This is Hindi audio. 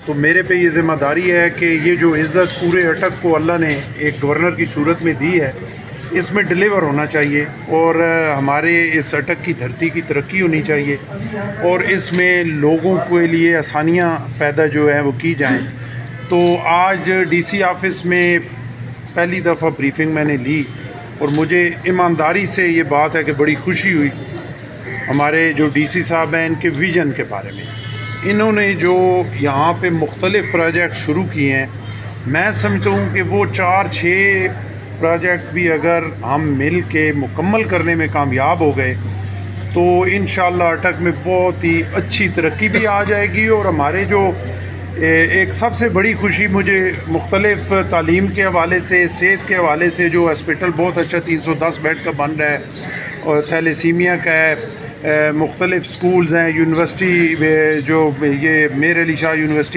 तो मेरे पे ये ज़िम्मेदारी है कि ये जो इज़्ज़त पूरे अटक को अल्लाह ने एक गवर्नर की सूरत में दी है, इसमें डिलीवर होना चाहिए और हमारे इस अटक की धरती की तरक्की होनी चाहिए और इसमें लोगों के लिए आसानियाँ पैदा जो हैं वो की जाएँ। तो आज डीसी ऑफ़िस में पहली दफ़ा ब्रीफिंग मैंने ली और मुझे ईमानदारी से ये बात है कि बड़ी खुशी हुई हमारे जो डीसी साहब हैं इनके विज़न के बारे में। इन्होंने जो यहाँ पे मुख्तलिफ़ प्रोजेक्ट शुरू किए हैं, मैं समझता हूँ कि वो 4-6 प्रोजेक्ट भी अगर हम मिल के मुकम्मल करने में कामयाब हो गए तो इंशाअल्लाह अटक में बहुत ही अच्छी तरक्की भी आ जाएगी। और हमारे जो एक सबसे बड़ी खुशी मुझे मुख्तलिफ़ तालीम के हवाले से, सेहत के हवाले से जो हॉस्पिटल बहुत अच्छा 310 बेड का बन रहा है और थैलेसीमिया का है, मुख्तलिफ़ स्कूल्स हैं, यूनिवर्सिटी जो ये मीर अली शाह यूनिवर्सिटी